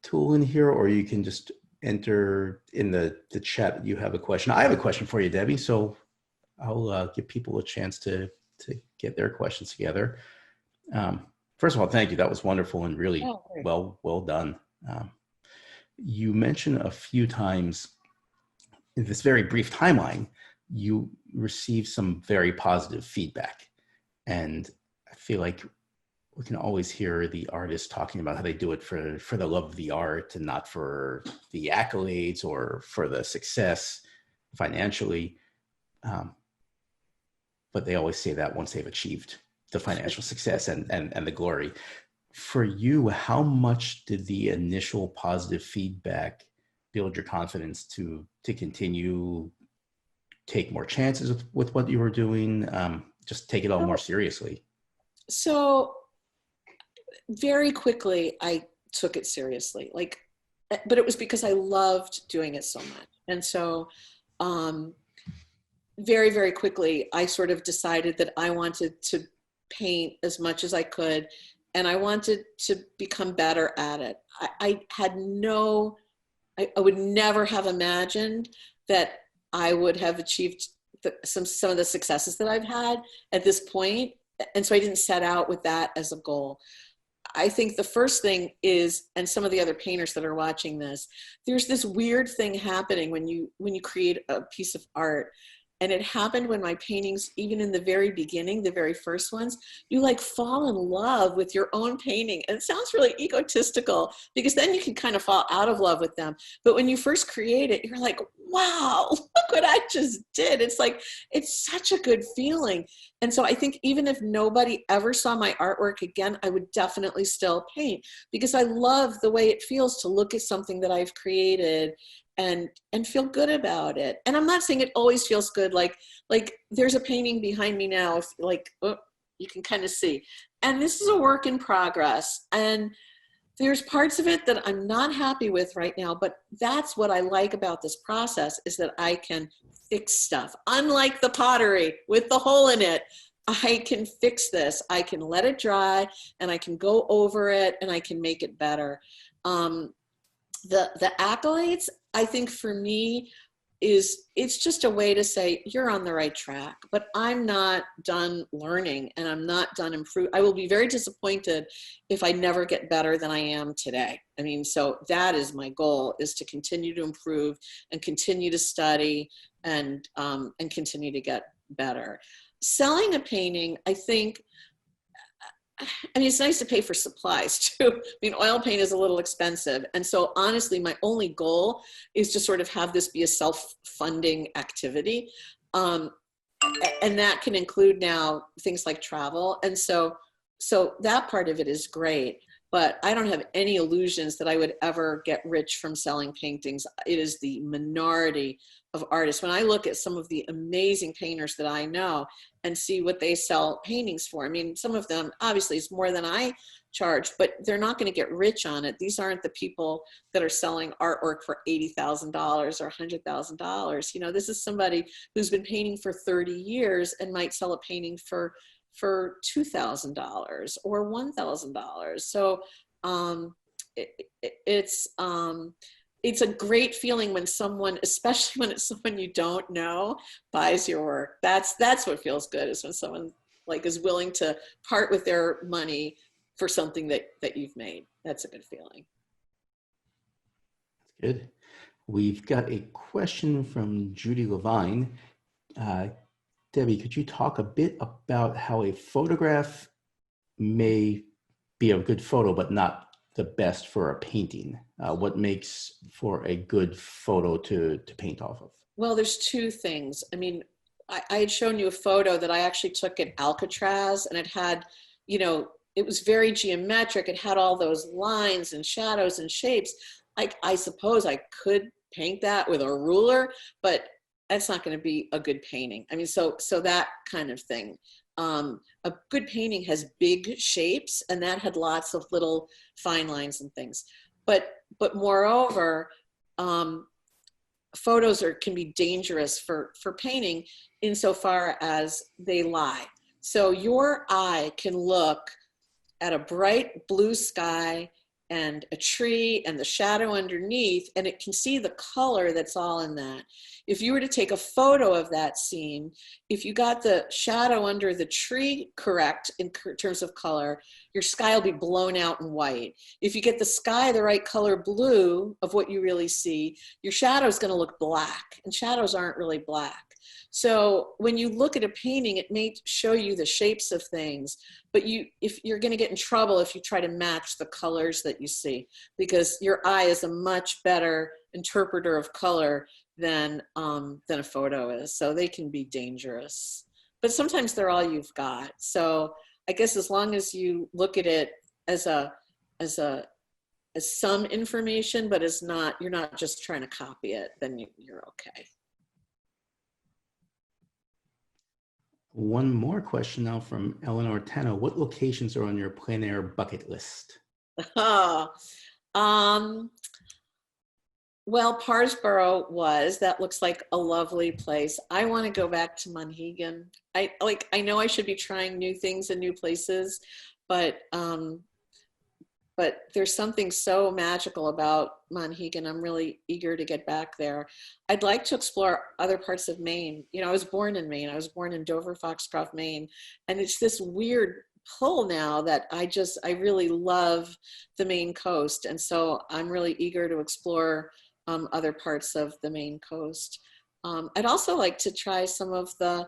Speaker 1: tool in here, or you can just enter in the chat that you have a question. I have a question for you, Debbie. So I'll give people a chance to get their questions together. First of all, thank you. That was wonderful and really well done. You mentioned a few times in this very brief timeline, you received some very positive feedback. And I feel like we can always hear the artists talking about how they do it for the love of the art and not for the accolades or for the success financially. But they always say that once they've achieved the financial success and the glory. For you, how much did the initial positive feedback build your confidence to continue, take more chances with what you were doing, just take it all more seriously?
Speaker 2: So very quickly, I took it seriously. But it was because I loved doing it so much. And so very, very quickly, I sort of decided that I wanted to paint as much as I could, and I wanted to become better at it. I would never have imagined that I would have achieved some of the successes that I've had at this point. And so I didn't set out with that as a goal. I think the first thing is, and some of the other painters that are watching this, there's this weird thing happening when you create a piece of art. And it happened when my paintings, even in the very beginning, the very first ones, you like fall in love with your own painting. And it sounds really egotistical because then you can kind of fall out of love with them. But when you first create it, you're like, wow, look what I just did. It's like, it's such a good feeling. And so I think even if nobody ever saw my artwork again, I would definitely still paint because I love the way it feels to look at something that I've created and feel good about it. And I'm not saying it always feels good. Like there's a painting behind me now, if like, oh, you can kind of see. And this is a work in progress. And there's parts of it that I'm not happy with right now, but that's what I like about this process is that I can fix stuff. Unlike the pottery with the hole in it, I can fix this. I can let it dry and I can go over it and I can make it better. The accolades, I think for me, it's just a way to say you're on the right track, but I'm not done learning and I'm not done improving. I will be very disappointed if I never get better than I am today. I mean, so that is my goal, is to continue to improve and continue to study and continue to get better. Selling a painting, I think, I mean, it's nice to pay for supplies too. I mean, oil paint is a little expensive. And so honestly, my only goal is to sort of have this be a self-funding activity. And that can include now things like travel. And so that part of it is great, but I don't have any illusions that I would ever get rich from selling paintings. It is the minority of artists. When I look at some of the amazing painters that I know and see what they sell paintings for, I mean, some of them obviously is more than I charge, but they're not going to get rich on it. These aren't the people that are selling artwork for $80,000 or $100,000. You know, this is somebody who's been painting for 30 years and might sell a painting for $2,000 or $1,000. So it's a great feeling when someone, especially when it's someone you don't know, buys your work. That's what feels good, is when someone like is willing to part with their money for something that you've made. That's a good feeling.
Speaker 1: That's good. We've got a question from Judy Levine. Debbie, could you talk a bit about how a photograph may be a good photo, but not the best for a painting? What makes for a good photo to paint off of?
Speaker 2: Well, there's two things. I mean, I had shown you a photo that I actually took at Alcatraz, and it had, you know, it was very geometric. It had all those lines and shadows and shapes. I suppose I could paint that with a ruler, but that's not going to be a good painting. I mean, so that kind of thing. A good painting has big shapes, and that had lots of little fine lines and things. But moreover, photos can be dangerous for painting insofar as they lie. So your eye can look at a bright blue sky and a tree and the shadow underneath, and it can see the color that's all in that. If you were to take a photo of that scene, if you got the shadow under the tree correct in terms of color, your sky will be blown out and white. If you get the sky the right color blue of what you really see, your shadow is going to look black, and shadows aren't really black. So when you look at a painting, it may show you the shapes of things, but if you're going to get in trouble if you try to match the colors that you see, because your eye is a much better interpreter of color than a photo is. So they can be dangerous, but sometimes they're all you've got. So I guess as long as you look at it as some information, but you're not just trying to copy it, then you're okay.
Speaker 1: One more question now from Eleanor Tano. What locations are on your plein air bucket list?
Speaker 2: Well, Parsboro that looks like a lovely place. I want to go back to Monhegan. I know I should be trying new things and new places, but there's something so magical about Monhegan. I'm really eager to get back there. I'd like to explore other parts of Maine. You know, I was born in Maine. I was born in Dover, Foxcroft, Maine. And it's this weird pull now that I really love the Maine coast. And so I'm really eager to explore other parts of the Maine coast. I'd also like to try some of the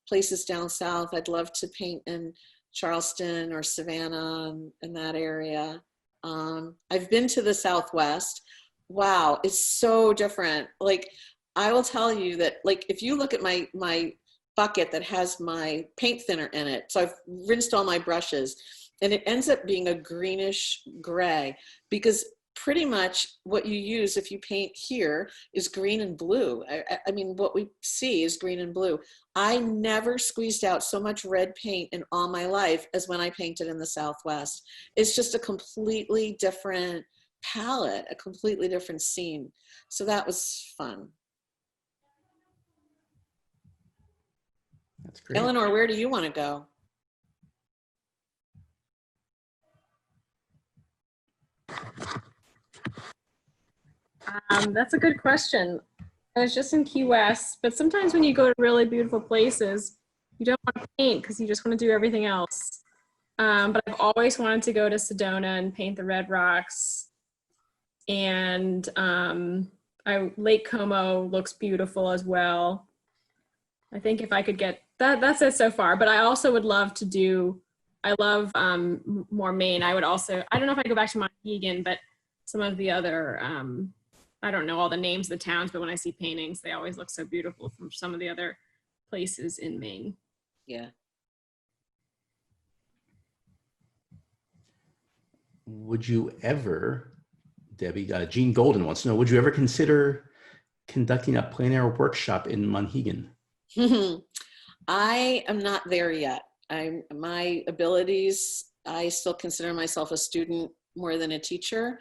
Speaker 2: places down south. I'd love to paint in Charleston or Savannah and that area. I've been to the Southwest. Wow, it's so different. Like, I will tell you that, like, if you look at my bucket that has my paint thinner in it, so I've rinsed all my brushes, and it ends up being a greenish gray, because pretty much what you use if you paint here is green and blue. I mean, what we see is green and blue. I never squeezed out so much red paint in all my life as when I painted in the Southwest. It's just a completely different palette, a completely different scene. So that was fun.
Speaker 1: That's great.
Speaker 2: Eleanor, where do you want to go?
Speaker 3: That's a good question. I was just in Key West, but sometimes when you go to really beautiful places, you don't want to paint because you just want to do everything else. But I've always wanted to go to Sedona and paint the Red Rocks. And Lake Como looks beautiful as well. I think if I could get that's it so far. But I also would love to do, I love more Maine. I would also, I don't know if I go back to Monhegan, but some of the other, I don't know all the names of the towns, but when I see paintings, they always look so beautiful from some of the other places in Maine.
Speaker 2: Yeah.
Speaker 1: Would you ever, Debbie, Jean Golden wants to know, would you ever consider conducting a plein air workshop in Monhegan?
Speaker 2: I am not there yet. My abilities, I still consider myself a student more than a teacher.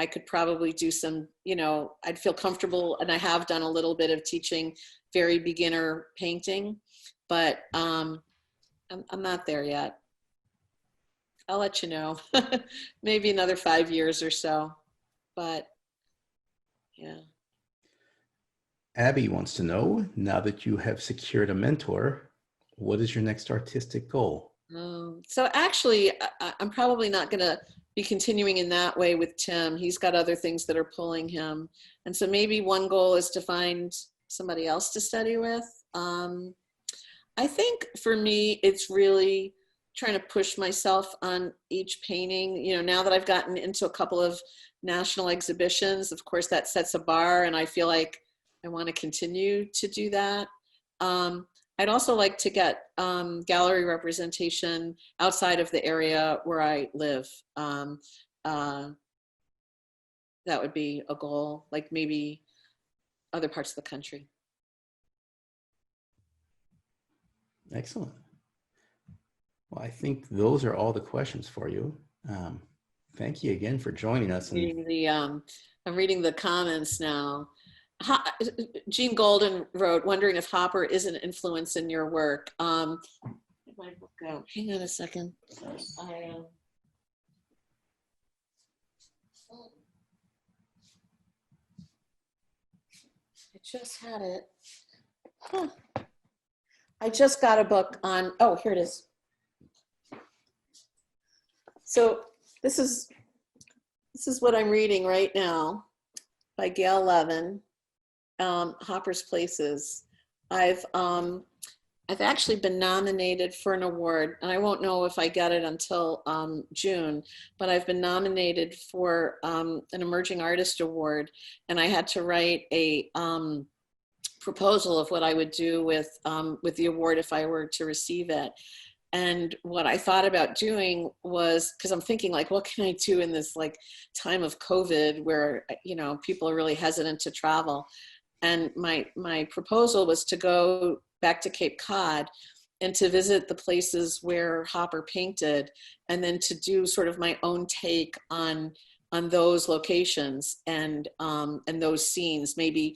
Speaker 2: I could probably do some, I'd feel comfortable, and I have done a little bit of teaching very beginner painting, but I'm not there yet. I'll let you know. Maybe another 5 years or so, but yeah.
Speaker 1: Abby wants to know, now that you have secured a mentor, what is your next artistic goal?
Speaker 2: So actually, I'm probably not going to be continuing in that way with Tim. He's got other things that are pulling him. And so maybe one goal is to find somebody else to study with. I think for me, it's really trying to push myself on each painting. Now that I've gotten into a couple of national exhibitions, of course, that sets a bar, and I feel like I want to continue to do that. I'd also like to get gallery representation outside of the area where I live. That would be a goal, like maybe other parts of the country.
Speaker 1: Excellent. Well, I think those are all the questions for you. Thank you again for joining us.
Speaker 2: I'm reading the comments now. Jean Golden wrote, wondering if Hopper is an influence in your work. Where'd my book go? Hang on a second. I just had it. Huh. I just got a book on, oh, here it is. So this is what I'm reading right now by Gail Levin. Hopper's Places. I've actually been nominated for an award, and I won't know if I get it until June, but I've been nominated for an Emerging Artist Award, and I had to write a proposal of what I would do with the award if I were to receive it. And what I thought about doing was, because I'm thinking, like, what can I do in this like time of COVID where people are really hesitant to travel. And my proposal was to go back to Cape Cod and to visit the places where Hopper painted, and then to do sort of my own take on those locations and those scenes, maybe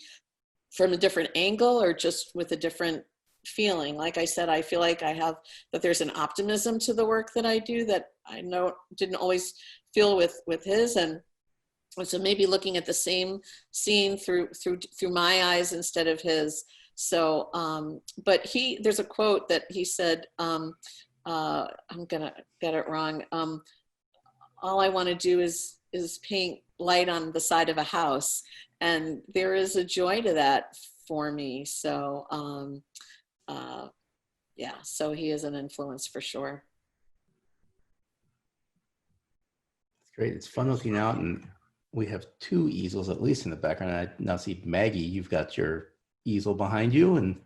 Speaker 2: from a different angle or just with a different feeling. Like I said, I feel like that there's an optimism to the work that I do that I know didn't always feel with his, and so maybe looking at the same scene through my eyes instead of his. So, but there's a quote that he said, I'm gonna get it wrong. All I want to do is paint light on the side of a house, and there is a joy to that for me. So yeah, so he is an influence for sure.
Speaker 1: It's great. It's fun looking out, and we have two easels at least in the background. I now see Maggie, you've got your easel behind you, and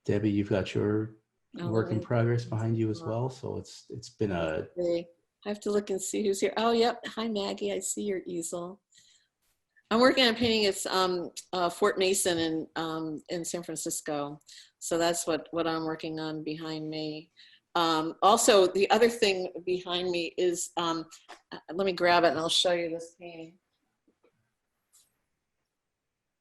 Speaker 1: Debbie, you've got your work in progress behind you as well. So it's been a.
Speaker 2: I have to look and see who's here. Oh, yep. Hi, Maggie. I see your easel. I'm working on painting. It's Fort Mason in San Francisco. So that's what I'm working on behind me. Also, the other thing behind me is, let me grab it and I'll show you this painting.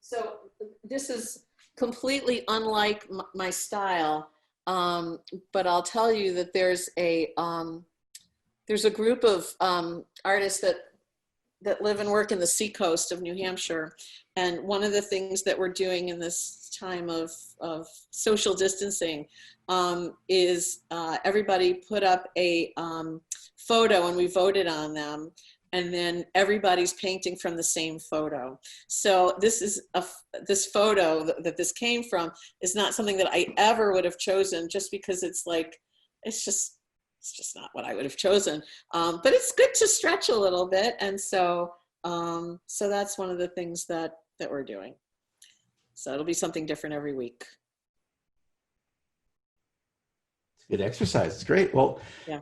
Speaker 2: So this is completely unlike my style, but I'll tell you that there's a group of artists that live and work in the seacoast of New Hampshire. And one of the things that we're doing in this time of social distancing is everybody put up a photo, and we voted on them. And then everybody's painting from the same photo. So this photo that this came from is not something that I ever would have chosen, just because it's just not what I would have chosen. But it's good to stretch a little bit. And so that's one of the things that we're doing. So it'll be something different every week.
Speaker 1: It's good exercise. It's great. Well,
Speaker 2: yeah.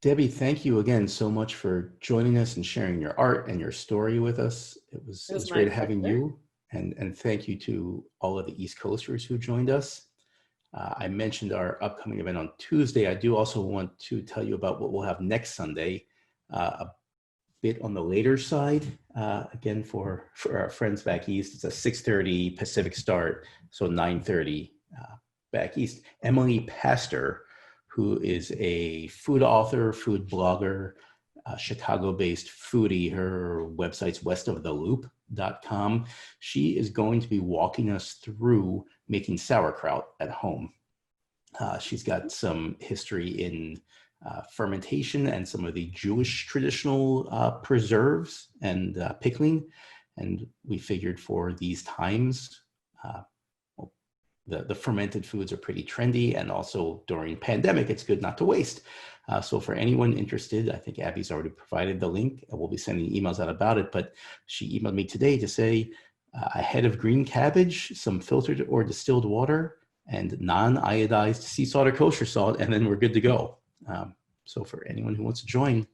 Speaker 1: Debbie, thank you again so much for joining us and sharing your art and your story with us. It was great having you. And thank you to all of the East Coasters who joined us. I mentioned our upcoming event on Tuesday. I do also want to tell you about what we'll have next Sunday, a bit on the later side. Again, for our friends back east, it's a 6:30 Pacific start, so 9:30 back east. Emily Pastor, who is a food author, food blogger, Chicago-based foodie. Her website's westoftheloop.com. She is going to be walking us through making sauerkraut at home. She's got some history in fermentation and some of the Jewish traditional preserves and pickling. And we figured for these times, the fermented foods are pretty trendy, and also during pandemic, it's good not to waste. So for anyone interested, I think Abby's already provided the link, and we'll be sending emails out about it, but she emailed me today to say a head of green cabbage, some filtered or distilled water, and non-iodized sea salt or kosher salt, and then we're good to go. So for anyone who wants to join,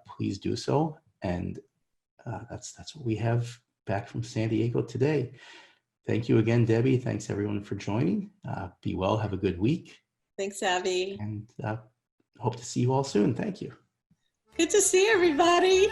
Speaker 1: please do so. And that's what we have back from San Diego today. Thank you again, Debbie. Thanks everyone for joining. Be well, have a good week.
Speaker 2: Thanks, Abby.
Speaker 1: And hope to see you all soon. Thank you.
Speaker 2: Good to see everybody.